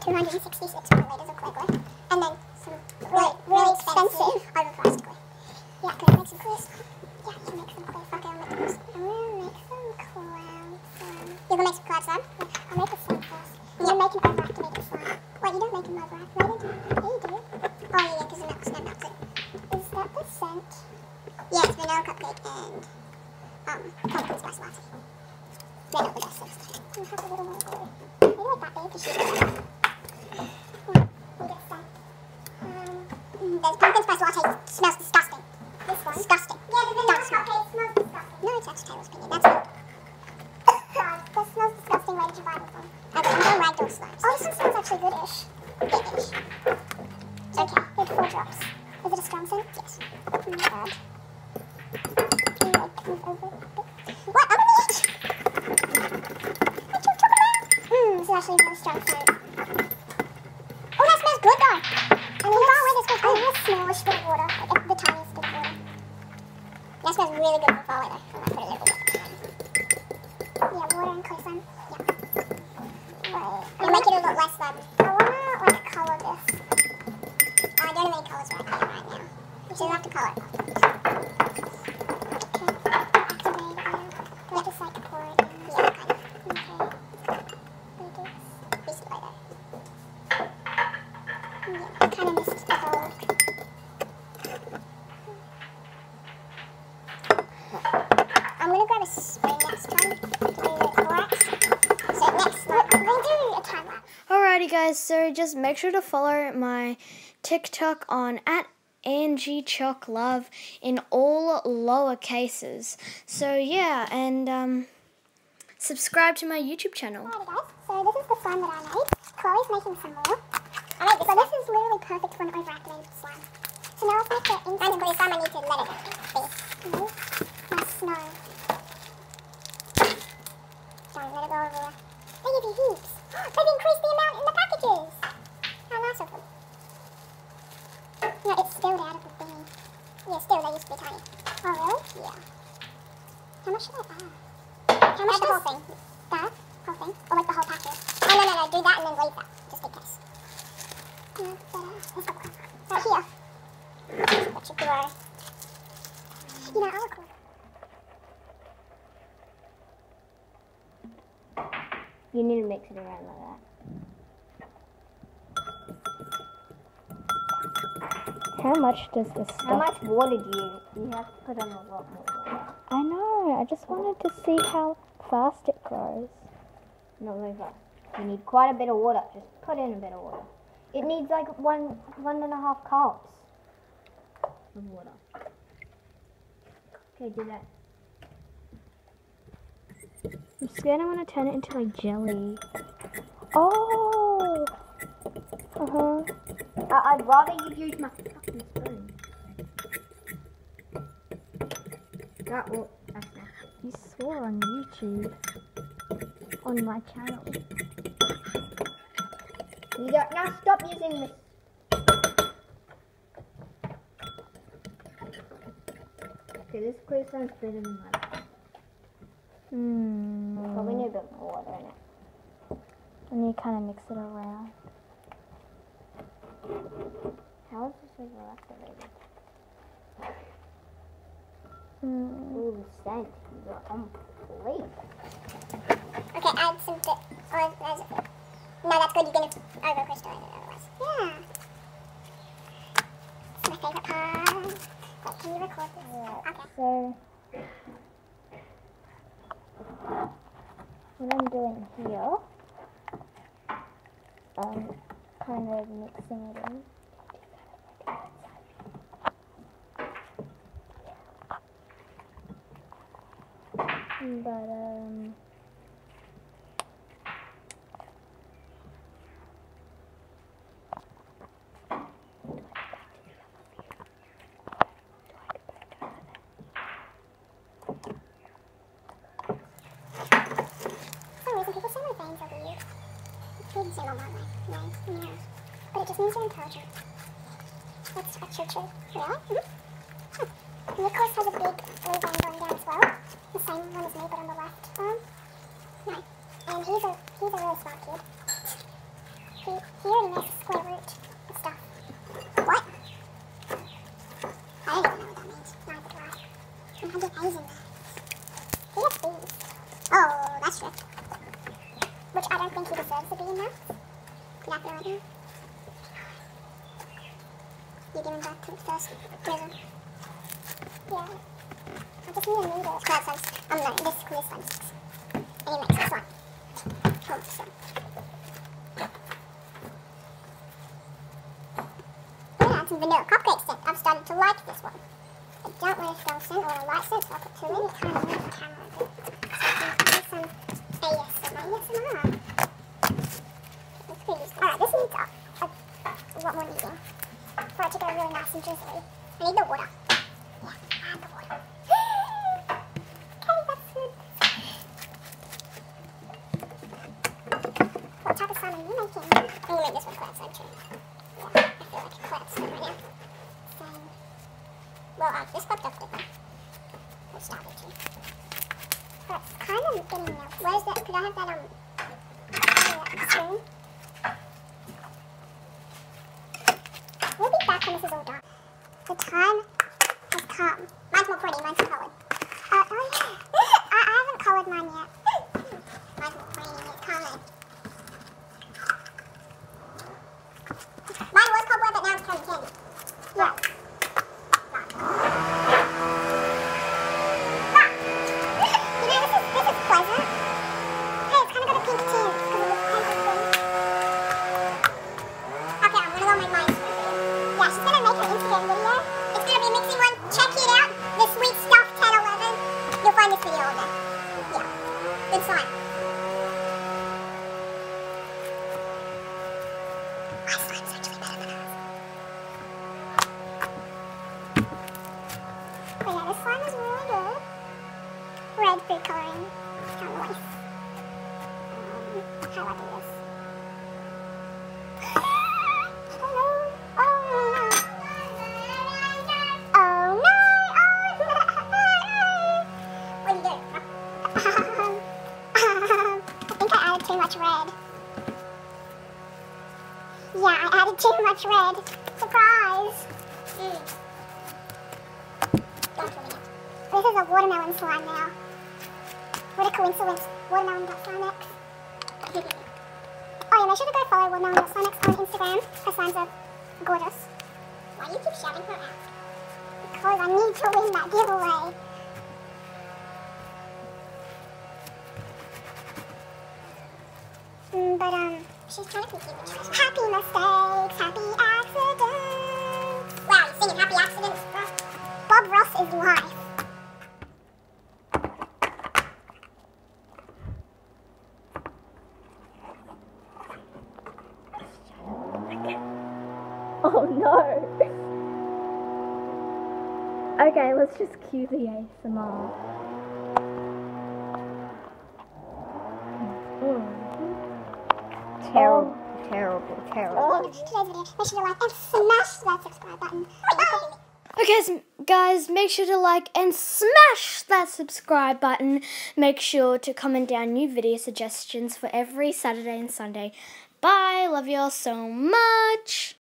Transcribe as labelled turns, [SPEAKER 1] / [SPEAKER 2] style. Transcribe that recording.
[SPEAKER 1] 266 milliliters of Cloe glue. And then some really expensive overpriced glue. Yeah, can I make some clear? Yeah, you can make some clear. Okay, I'll make some. I'm gonna make some cloud slime. You're gonna make some cloud slime? I'll make a slime first. You're gonna make an overwrap to make a slime. Wait, you don't make an overwrap, right? Yeah, you do. Oh yeah, because the milk melts it. Is that the scent? Yeah, it's vanilla cupcake and pumpkin spice latte. They're not the best scents. I have a little more glue. Maybe like that big to shoot it. There's pumpkin spice latte. Smells disgusting. This one? Disgusting. Yeah, the vanilla cupcake smells disgusting. No, that's Taylor's opinion. That's not. That smells disgusting. Where did you buy them from? Okay, I'm going ragdoll slimes. Oh, this one smells actually good-ish. Yeah-ish. Okay, here's 4 drops. Is it a strong scent? Yes. Bad. Can you like move over a bit? What? I'm gonna eat! I choked around! This is actually a really strong scent. Oh, that smells good though! I mean, where this goes. Oh, a smallish bit of water. Like the tiniest bit of water. That smells really good for fall weather. I might put a little bit. Yeah, water and Cloe slime. Yeah. Right. You'll make it a little less I wanna like colour this. I don't have any colours right here right now. You should have to colour it. Okay. Activate it. Do I just like pour it in? Yeah, kind of. Okay. Beast lighter. Yeah, I kind of missed the whole. I'm gonna grab a spoon next time to do the borax. So next, I'm gonna do a time lapse.
[SPEAKER 2] Alrighty guys, so just make sure to follow my TikTok on @AngieChockLove in all lower cases. So yeah, and subscribe to my YouTube channel.
[SPEAKER 1] Alrighty guys, so this is the slime that I made. Chloe's making some more. I made this so this is literally perfect for an overactivated slime. So now let's make the inside of the slime. I need to let it be. My snow. Don't let it go everywhere. They give you heaps. They've increased the amount in the packages. How nice of them. No, it's spilled out of the thing. Yeah, still, they used to be tiny. Oh, really? Yeah. How much should I add? How much the whole thing? That? Whole thing? Or like the whole packet? Oh, no. Do that and then leave that. Just in case. Right here. That should grow. You know, I look cool.
[SPEAKER 2] You need to mix it around like that. How much does this stuff?
[SPEAKER 3] How much water do you have to put on a lot more water?
[SPEAKER 2] I know, I just wanted to see how fast it grows.
[SPEAKER 3] Not very fast. You need quite a bit of water. Just put in a bit of water. It needs like 1.5 cups of water. Okay, do that.
[SPEAKER 2] I'm scared I want to turn it into like jelly. Oh!
[SPEAKER 3] I'd rather you use my fucking spoon. That's not.
[SPEAKER 2] You swore on YouTube. On my channel.
[SPEAKER 3] You don't, now stop using this. Okay, this Cloe sounds better than mine. Probably need a bit more water in it.
[SPEAKER 2] And you kind of mix it around.
[SPEAKER 3] How is this overactivated?
[SPEAKER 2] Mm.
[SPEAKER 3] Ooh, the scent. You got on plate.
[SPEAKER 1] Okay, add some bit. Oh, no, that's good. You're going to over-crystallize it otherwise. Yeah. It's my favourite part. Wait, can you record this?
[SPEAKER 2] Yeah.
[SPEAKER 1] Okay.
[SPEAKER 2] So, what I'm doing here, kind of mixing it in. But,
[SPEAKER 1] people say my veins are weird. It's weird to say mom on my veins. Yeah. But it just means you're intelligent. That's actually true. Really? Mm-hmm. Nicholas has a big blue vein going down as well. The same one as me, but on the left arm. No. And he's a really smart kid. here and there's square root and stuff. What? I don't even know what that means. Neither do I. I did A's in there. He gets B's. Oh, that's true. Which I don't think he deserves a B in maths. Can I feel right now? You're giving back to the first prison. Yeah. I just need a noodle. Cloud times. I'm learning this quiz times 6. And he makes it fun. Hope so. I'm gonna add some vanilla cupcake scent. I'm starting to like this one. I don't want a strong scent or a light scent, so I'll put 2 in. Kind of move the camera a bit. So I can do some ASMR. Let's pretty useful. Alright, this needs a lot more kneading for it to go really nice and drizzly. I need the water. Yeah, add the water. Okay, that's good. What type of slime are you making? I'm gonna make this one cloud slime too. Yeah, I feel like a cloud slime right now. Same. Well, this popped up different. It started to. But it's kind of getting there. Where's that? Could I have that spoon? We'll be back when this is all done. The time has come. Mine's more pretty, mine's coloured. Oh yeah. I haven't coloured mine yet. Mine's more pretty, it's coloured. Mine was cobweb, but now it's cotton candy. Yeah. You know, this is pleasant. Hey, it's kind of got a pink tint because of the pencil thing. Okay, I'm gonna go make mine. Yeah, she's gonna make her Instagram video. It's gonna be a mixing one. Check it out. The Sweet Stuff 1011. You'll find this video on there. Yeah. Good slime. My slime's actually better than ours. Oh yeah, this slime is really good. Red food coloring. How nice. Highlighting this. Hello. Oh no. What are you doing? I think I added too much red. Yeah, I added too much red. Surprise! Don't kill me yet. This is a watermelon slime now. What a coincidence. Watermelon.slimex. Oh yeah, make sure to go follow watermelon.slimex on Instagram. Her slimes are gorgeous. Why do you keep shouting her out? Because I need to win that giveaway. But she's trying to confuse me. Happy mistakes, happy accidents. Wow, you're singing happy accidents. Bob Ross is life.
[SPEAKER 3] Oh no! Okay, let's just cue the ASMR. Terrible, terrible, terrible.
[SPEAKER 1] Today's video, make sure to like and smash that subscribe button.
[SPEAKER 2] Okay, guys, make sure to like and smash that subscribe button. Make sure to comment down new video suggestions for every Saturday and Sunday. Bye. Love you all so much.